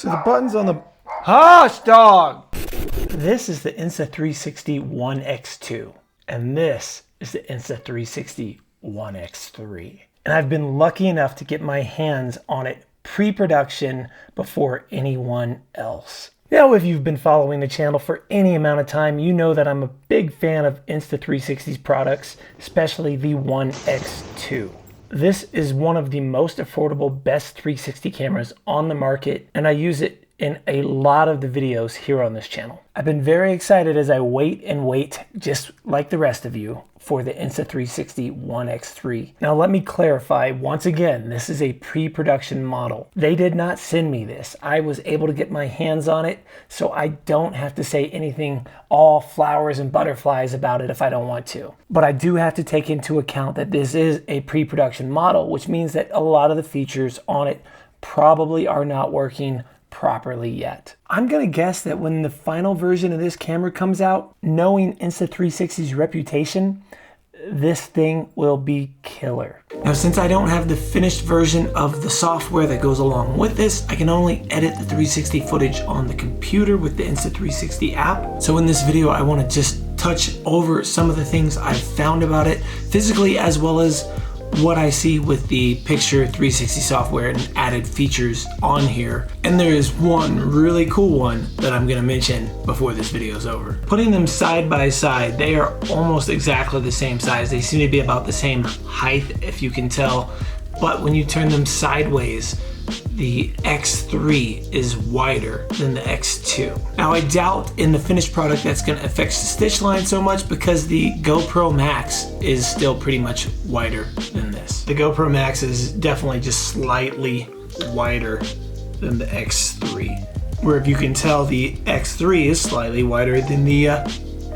So the button's on the... Hush, dog! This is the Insta360 One X2, and this is the Insta360 One X3. And I've been lucky enough to get my hands on it pre-production before anyone else. Now, if you've been following the channel for any amount of time, you know that I'm a big fan of Insta360's products, especially the One X2. This is one of the most affordable, best 360 cameras on the market, and I use it in a lot of the videos here on this channel. I've been very excited as I wait, just like the rest of you, for the Insta360 One X3. Now let me clarify, once again, this is a pre-production model. They did not send me this. I was able to get my hands on it, so I don't have to say anything all flowers and butterflies about it if I don't want to. But I do have to take into account that this is a pre-production model, which means that a lot of the features on it probably are not working properly yet. I'm gonna guess that when the final version of this camera comes out, knowing Insta360's reputation, this thing will be killer. Now, since I don't have the finished version of the software that goes along with this, I can only edit the 360 footage on the computer with the Insta360 app. So in this video, I wanna just touch over some of the things I've found about it physically, as well as what I see with the Picture 360 software and added features on here. And there is one really cool one that I'm gonna mention before this video is over. Putting them side by side, they are almost exactly the same size. They seem to be about the same height, if you can tell. But when you turn them sideways, the X3 is wider than the X2. Now, I doubt in the finished product that's gonna affect the stitch line so much, because the GoPro Max is still pretty much wider than this. The GoPro Max is definitely just slightly wider than the X3. Where, if you can tell, the X3 is slightly wider than the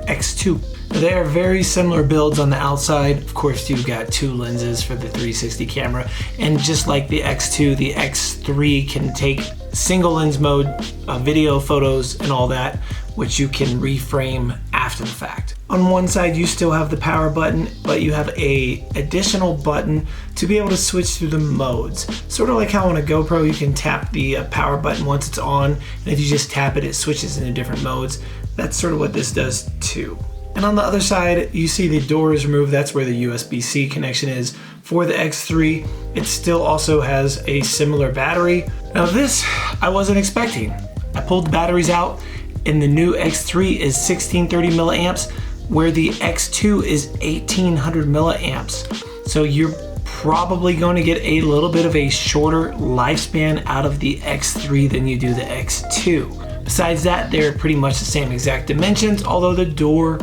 X2. They are very similar builds on the outside. Of course, you've got two lenses for the 360 camera, and just like the X2, the X3 can take single lens mode, video, photos, and all that, which you can reframe after the fact. On one side, you still have the power button, but you have a additional button to be able to switch through the modes. Sort of like how on a GoPro, you can tap the power button once it's on, and if you just tap it, it switches into different modes. That's sort of what this does too. And on the other side, you see the door is removed. That's where the USB-C connection is. For the X3, it still also has a similar battery. Now this, I wasn't expecting. I pulled the batteries out, and the new X3 is 1630 milliamps, where the X2 is 1800 milliamps. So you're probably going to get a little bit of a shorter lifespan out of the X3 than you do the X2. Besides that, they're pretty much the same exact dimensions, although the door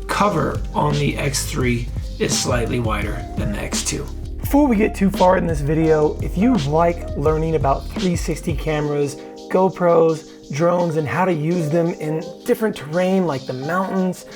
cover on the X3 is slightly wider than the X2. Before we get too far in this video, if you like learning about 360 cameras, GoPros, drones, and how to use them in different terrain like the mountains,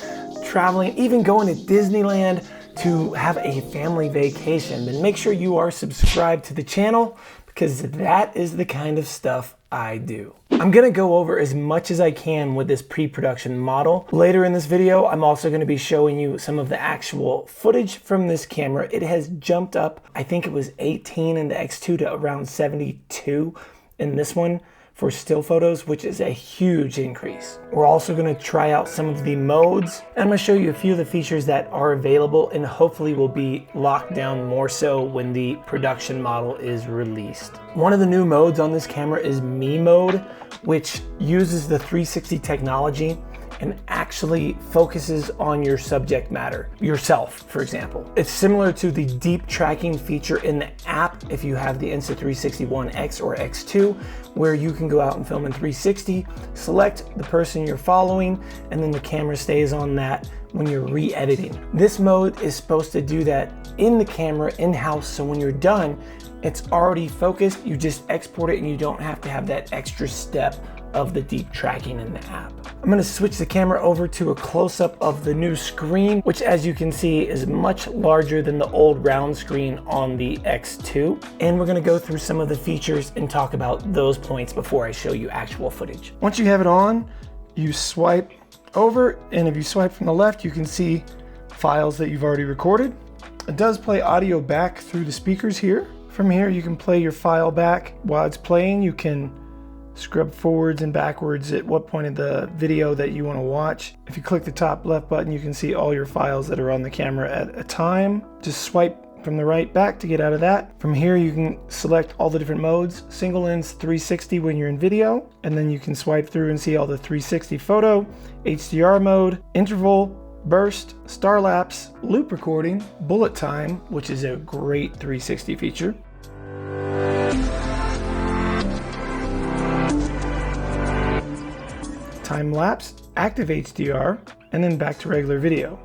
traveling, even going to Disneyland to have a family vacation, then make sure you are subscribed to the channel, because that is the kind of stuff I do. I'm gonna go over as much as I can with this pre-production model. Later in this video, I'm also gonna be showing you some of the actual footage from this camera. It has jumped up, I think it was 18 in the X2 to around 72 in this one for still photos, which is a huge increase. We're also gonna try out some of the modes, and I'm gonna show you a few of the features that are available and hopefully will be locked down more so when the production model is released. One of the new modes on this camera is Me Mode, which uses the 360 technology and actually focuses on your subject matter, yourself, for example. It's similar to the deep tracking feature in the app if you have the Insta360 One X or X2, where you can go out and film in 360, select the person you're following, and then the camera stays on that when you're re-editing. This mode is supposed to do that in the camera in-house, so when you're done, it's already focused, you just export it and you don't have to have that extra step of the deep tracking in the app. I'm gonna switch the camera over to a close-up of the new screen, which, as you can see, is much larger than the old round screen on the X2. And we're gonna go through some of the features and talk about those points before I show you actual footage. Once you have it on, you swipe over, and if you swipe from the left, you can see files that you've already recorded. It does play audio back through the speakers here. From here, you can play your file back. While it's playing, you can scrub forwards and backwards at what point of the video that you want to watch. If you click the top left button, you can see all your files that are on the camera at a time. Just swipe from the right back to get out of that. From here you can select all the different modes. Single lens 360 when you're in video, and then you can swipe through and see all the 360 photo, HDR mode, interval, burst, star lapse, loop recording, bullet time, which is a great 360 feature. Time lapse, active HDR, and then back to regular video.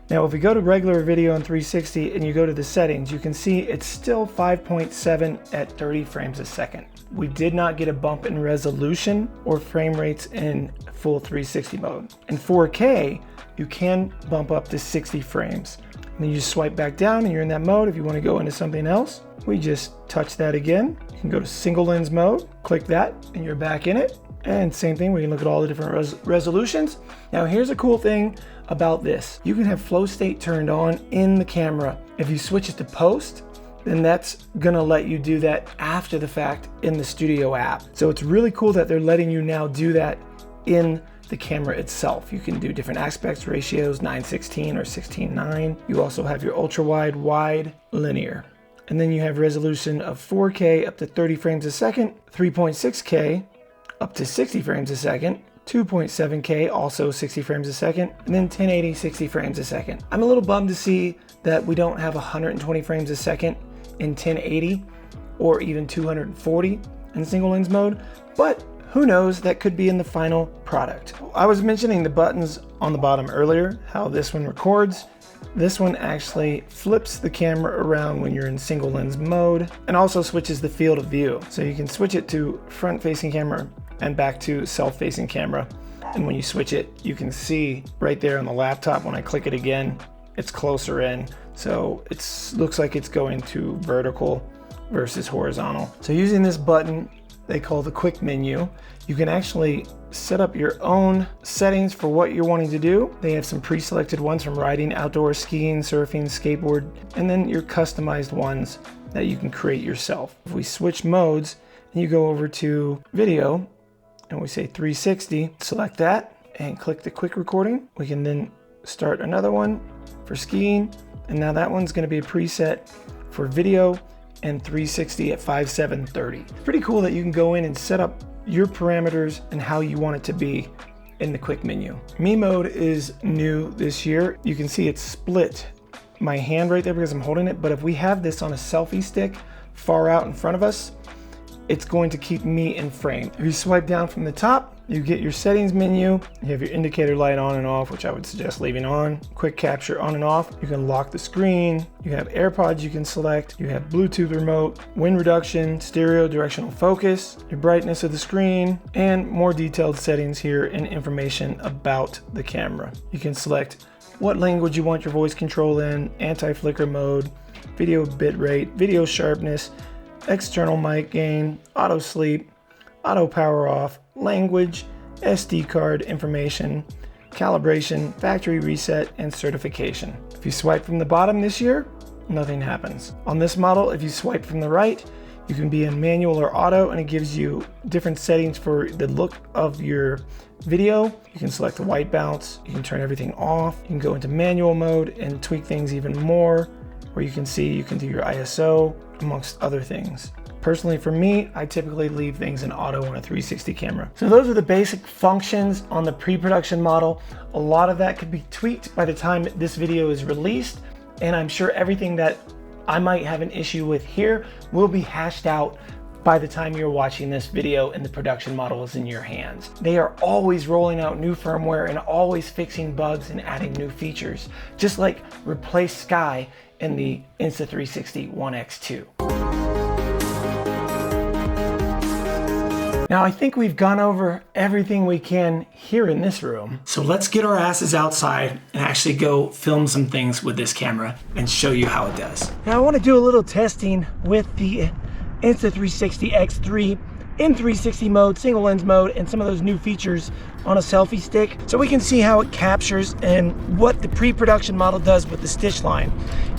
Now if we go to regular video in 360 and you go to the settings, you can see it's still 5.7 at 30 frames a second. We did not get a bump in resolution or frame rates in full 360 mode. In 4K, you can bump up to 60 frames. And then you just swipe back down and you're in that mode. If you want to go into something else, we just touch that again. You can go to single lens mode, click that, and you're back in it. And same thing, we can look at all the different resolutions. Now here's a cool thing about this. You can have flow state turned on in the camera. If you switch it to post, then that's gonna let you do that after the fact in the Studio app. So it's really cool that they're letting you now do that in the camera itself. You can do different aspect ratios, 9:16 or 16:9. You also have your ultra wide, wide, linear. And then you have resolution of 4K up to 30 frames a second, 3.6K up to 60 frames a second, 2.7K also 60 frames a second, and then 1080 60 frames a second. I'm a little bummed to see that we don't have 120 frames a second in 1080 or even 240 in single lens mode, but who knows, that could be in the final product. I was mentioning the buttons on the bottom earlier, how this one records. This one actually flips the camera around when you're in single lens mode and also switches the field of view. So you can switch it to front facing camera and back to self-facing camera. And when you switch it, you can see right there on the laptop, when I click it again, it's closer in. So it looks like it's going to vertical versus horizontal. So using this button, they call the quick menu, you can actually set up your own settings for what you're wanting to do. They have some pre-selected ones from riding, outdoor, skiing, surfing, skateboard, and then your customized ones that you can create yourself. If we switch modes and you go over to video and we say 360, select that and click the quick recording. We can then start another one for skiing, and now that one's gonna be a preset for video and 360 at 5/7/30. Pretty cool that you can go in and set up your parameters and how you want it to be in the quick menu. Me mode is new this year. You can see it's split my hand right there because I'm holding it, but if we have this on a selfie stick far out in front of us, it's going to keep me in frame. If you swipe down from the top, you get your settings menu. You have your indicator light on and off, which I would suggest leaving on. Quick capture on and off. You can lock the screen. You have AirPods you can select. You have Bluetooth remote, wind reduction, stereo directional focus, your brightness of the screen, and more detailed settings here and information about the camera. You can select what language you want your voice control in, anti-flicker mode, video bitrate, video sharpness, external mic gain, auto sleep, auto power off, language, SD card information, calibration, factory reset, and certification. If you swipe from the bottom this year, nothing happens. On this model, if you swipe from the right, you can be in manual or auto, and it gives you different settings for the look of your video. You can select the white balance, you can turn everything off, you can go into manual mode and tweak things even more, where you can see you can do your ISO, amongst other things. Personally, for me, I typically leave things in auto on a 360 camera. So those are the basic functions on the pre-production model. A lot of that could be tweaked by the time this video is released, and I'm sure everything that I might have an issue with here will be hashed out by the time you're watching this video and the production model is in your hands. They are always rolling out new firmware and always fixing bugs and adding new features, just like replace Sky in the Insta360 One X2. Now I think we've gone over everything we can here in this room. So let's get our asses outside and actually go film some things with this camera and show you how it does. Now I want to do a little testing with the Insta360 X3 in 360 mode, single lens mode, and some of those new features on a selfie stick, so we can see how it captures and what the pre-production model does with the stitch line.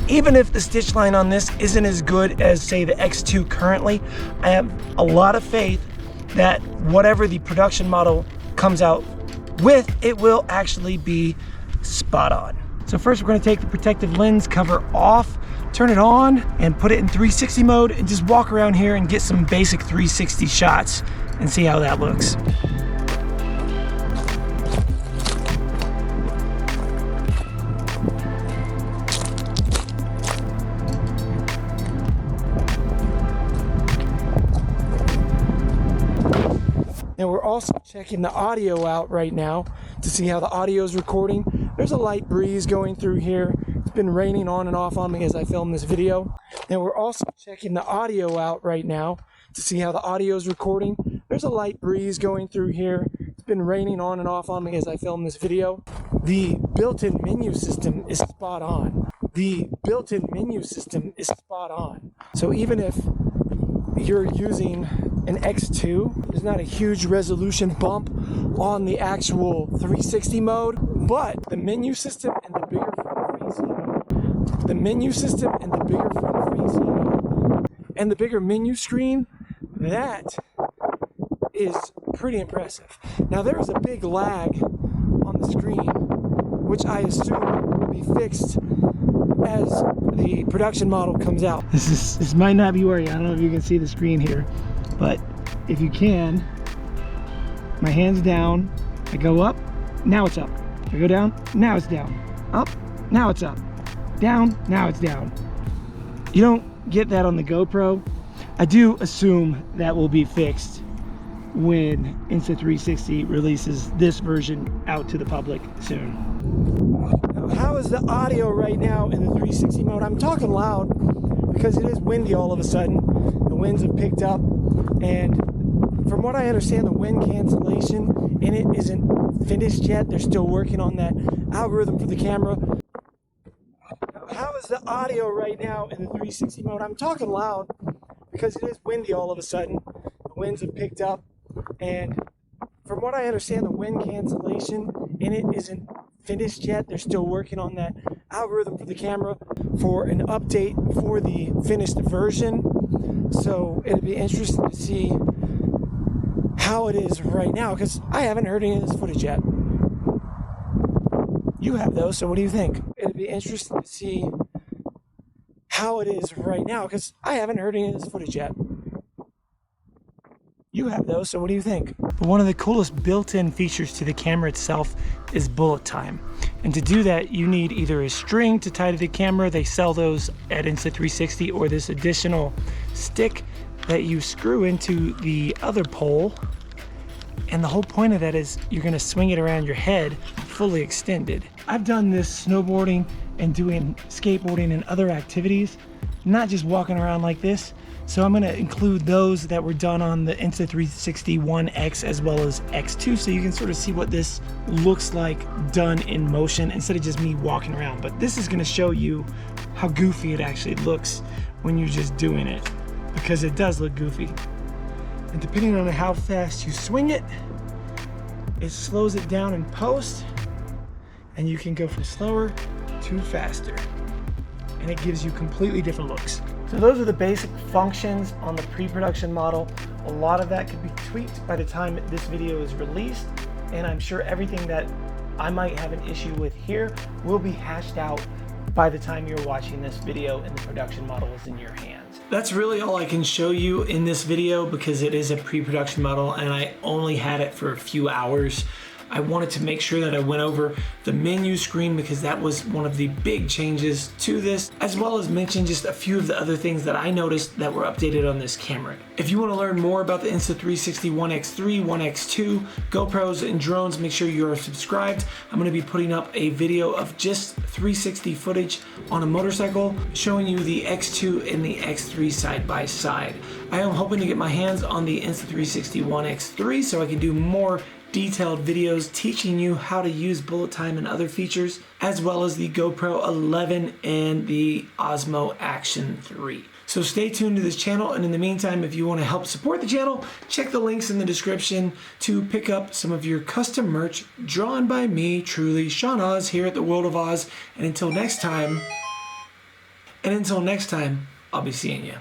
Even if the stitch line on this isn't as good as, say, the X2 currently, I have a lot of faith that whatever the production model comes out with, it will actually be spot on. So first we're going to take the protective lens cover off, turn it on, and put it in 360 mode, and just walk around here and get some basic 360 shots and see how that looks. Now we're also checking the audio out right now to see how the audio is recording. There's a light breeze going through here. It's been raining on and off on me as I film this video. Now we're also checking the audio out right now to see how the audio is recording. There's a light breeze going through here. It's been raining on and off on me as I film this video. The built-in menu system is spot on. The built-in menu system is spot on. So even if you're using an X2, there's not a huge resolution bump on the actual 360 mode, but the menu system and the bigger front facing, the menu system and the bigger front facing, and the bigger menu screen, that is pretty impressive. Now there is a big lag on the screen, which I assume will be fixed as the production model comes out. This might not be working. I don't know if you can see the screen here, but if you can, my hand's down, I go up, now it's up. I go down, now it's down. Up, now it's up. Down, now it's down. You don't get that on the GoPro. I do assume that will be fixed when Insta360 releases this version out to the public soon. Now, how is the audio right now in the 360 mode? I'm talking loud because it is windy all of a sudden. The winds have picked up, and from what I understand, the wind cancellation in it isn't finished yet. They're still working on that algorithm for the camera. Now, how is the audio right now in the 360 mode? I'm talking loud because it is windy all of a sudden. The winds have picked up, and from what I understand, the wind cancellation in it isn't finished yet. They're still working on that algorithm for the camera for an update for the finished version. So it'll be interesting to see how it is right now, because I haven't heard any of this footage yet. You have though, so what do you think? It'll be interesting to see how it is right now, because I haven't heard any of this footage yet. You have those, so what do you think? One of the coolest built-in features to the camera itself is bullet time. And to do that, you need either a string to tie to the camera. They sell those at Insta360, or this additional stick that you screw into the other pole. And the whole point of that is you're gonna swing it around your head fully extended. I've done this snowboarding and doing skateboarding and other activities, not just walking around like this. So I'm gonna include those that were done on the Insta360 1X as well as X2, so you can sort of see what this looks like done in motion instead of just me walking around. But this is gonna show you how goofy it actually looks when you're just doing it, because it does look goofy. And depending on how fast you swing it, it slows it down in post, and you can go from slower to faster. And it gives you completely different looks. So those are the basic functions on the pre-production model. A lot of that could be tweaked by the time this video is released, and I'm sure everything that I might have an issue with here will be hashed out by the time you're watching this video and the production model is in your hands. That's really all I can show you in this video, because it is a pre-production model and I only had it for a few hours. I wanted to make sure that I went over the menu screen, because that was one of the big changes to this, as well as mention just a few of the other things that I noticed that were updated on this camera. If you want to learn more about the Insta360 1X3, 1X2, GoPros, and drones, make sure you are subscribed. I'm going to be putting up a video of just 360 footage on a motorcycle, showing you the X2 and the X3 side by side. I am hoping to get my hands on the Insta360 1X3 so I can do more detailed videos teaching you how to use bullet time and other features, as well as the GoPro 11 and the Osmo Action 3. So stay tuned to this channel, and in the meantime, if you want to help support the channel, check the links in the description to pick up some of your custom merch drawn by me, truly, Sean Oz, here at the World of Oz. And until next time, I'll be seeing you.